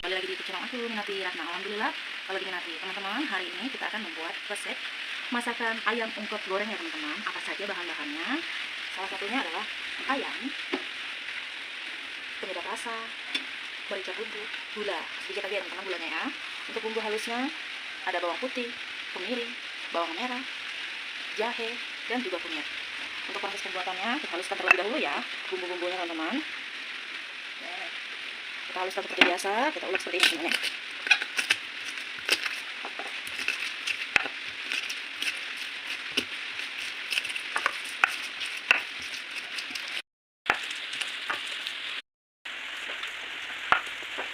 Kembali lagi di channel aku, Minati Ratna. Alhamdulillah, kalau diminati teman-teman, hari ini kita akan membuat resep masakan ayam ungkep goreng ya teman-teman. Apa saja bahan-bahannya? Salah satunya adalah ayam, penyedap rasa, merica bumbu, gula. Sedikit lagi ya teman-teman gulanya ya. Untuk bumbu halusnya ada bawang putih, kemiri, bawang merah, jahe, dan juga kunyit. Untuk proses pembuatannya kita haluskan terlebih dahulu ya bumbu-bumbunya teman-teman. Kita haluskan seperti biasa, kita ulek seperti ini semuanya.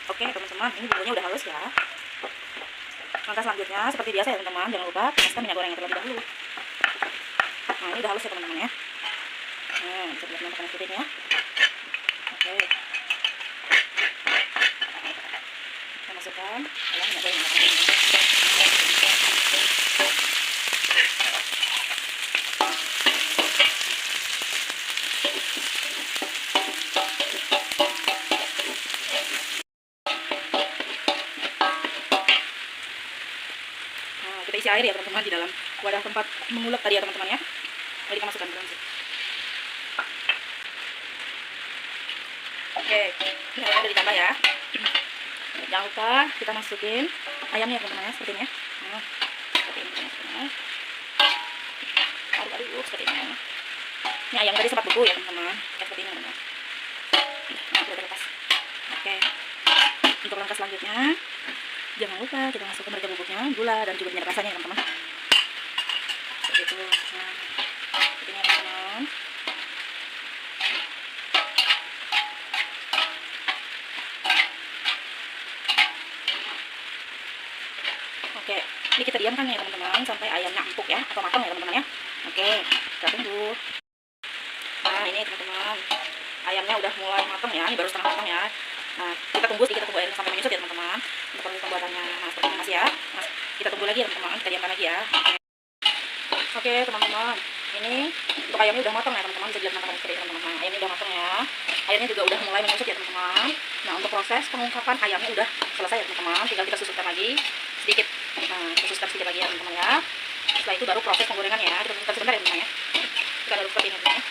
Oke teman-teman, ini bumbunya udah halus ya. Langkah selanjutnya seperti biasa ya teman-teman, jangan lupa panaskan minyak gorengnya terlebih dahulu. Nah ini udah halus ya teman-teman ya. Bisa dilihat teman-teman seperti ini ya. Oke, kita masukkan ayam minyak goreng. Kita isi air ya teman-teman di dalam wadah tempat mengulek tadi ya teman-teman ya. Lalu kita masukkan dalam sini. Oke, ini airnya udah ditambah ya. Jangan lupa kita masukin ayamnya ya teman-teman ya, seperti ini ya. Seperti ini teman-teman. Aduk-aduk seperti ini. Ini ayam tadi sempat beku ya teman-teman. Seperti ini teman-teman. Nah, udah terlepas. Oke. Untuk langkah selanjutnya, jangan lupa kita masukkan merica bubuknya, gula dan juga penyedap rasanya ya teman-teman. Seperti itu. Nah, seperti ini teman-teman. Oke, ini kita diamkan ya teman-teman sampai ayamnya empuk ya, atau matang ya teman-teman ya. Oke, kita tunggu. Nah ini teman-teman, ayamnya udah mulai matang ya, ini baru setengah matang ya. Nah kita tunggu sedikit, kita tunggu airnya sampai menyusut ya teman-teman. Untuk proses pembuatannya, nah seperti ini masih ya. Nah, kita tunggu lagi ya teman-teman, kita diamkan lagi ya. Oke teman-teman, ini untuk ayamnya udah matang ya teman-teman, bisa dilihat matang seperti teman-teman. Nah, ayamnya udah matang ya, airnya juga udah mulai menyusut ya teman-teman. Nah untuk proses pengungkapan ayamnya udah selesai ya teman-teman, tinggal kita susutkan lagi sedikit. Nah kita susutkan sedikit lagi ya teman-teman ya. Setelah itu baru proses penggorengan ya, kita tunggu sebentar ya teman-teman ya. Kita aduk seperti ini teman-teman ya.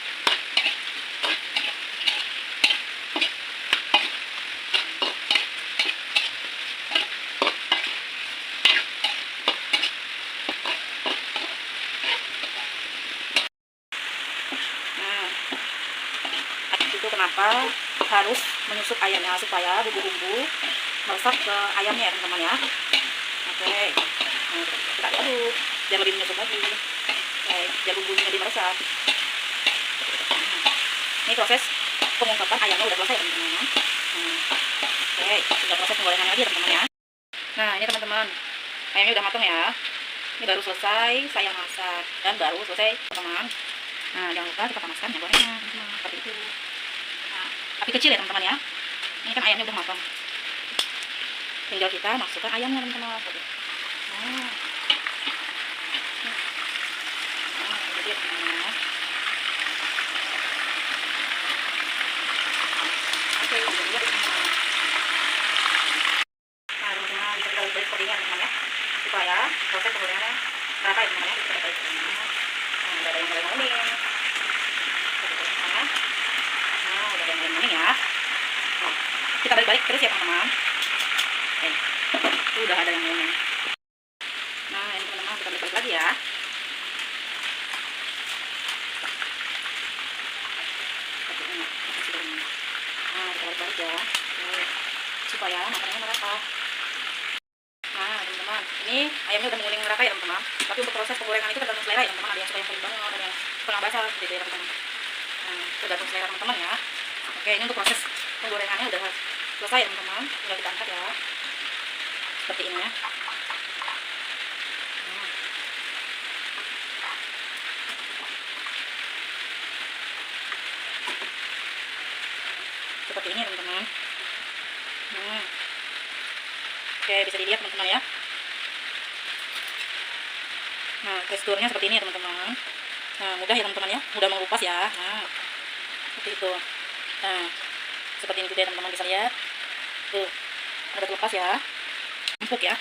Itu kenapa harus menyusup ayamnya supaya bumbu-bumbu meresap ke ayamnya ya teman-teman ya. Oke, nah, kita aduk biar lebih menyusup lagi. Oke, biar bumbunya lebih meresap. Ini proses pengungkapan ayamnya udah selesai ya teman-teman. Oke, tinggal proses penggorengan lagi ya teman-teman ya. Nah ini teman-teman, ayamnya udah matang ya. Ini baru selesai saya masak dan baru selesai teman-teman. Nah jangan lupa kita panaskan minyak gorengnya seperti itu. Api kecil ya teman-teman ya. Ini kan ayamnya udah matang, tinggal kita masukkan ayamnya teman-teman. Nah, jadi teman-teman. Oke, lihat teman-teman. Nah teman-teman, bisa kita balik seperti ini teman-teman ya, supaya proses penggorengannya merata ya teman-teman ya. Kita balik seperti ini. Nah udah ada yang mulai menguning. Nah udah ada yang mulai menguning ya. Kita balik-balik terus ya teman-teman. Oke, udah ada yang menguning. Nah ini teman-teman, kita balik-balik lagi ya. Nah kita balik-balik ya. Oke, supaya makanannya merata. Nah teman-teman, ini ayamnya udah menguning merata ya teman-teman. Tapi untuk proses penggorengan itu tergantung selera ya teman-teman. Ada yang suka yang kering banget, ada yang setengah basah gitu ya teman-teman. Nah tergantung selera teman-teman ya. Oke, ini untuk proses penggorengannya udah selesai ya teman-teman, tinggal kita angkat ya seperti ini ya. Seperti ini teman-teman. Oke, bisa dilihat teman-teman ya. Nah teksturnya seperti ini ya teman-teman. Nah mudah ya teman-teman ya, mudah mengupas ya. Nah seperti itu. Nah seperti ini juga ya teman-teman, bisa lihat tuh. Udah terlepas ya. Empuk ya.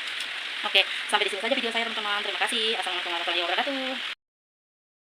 Oke, sampai di sini saja video saya teman-teman. Terima kasih. Assalamualaikum warahmatullahi wabarakatuh.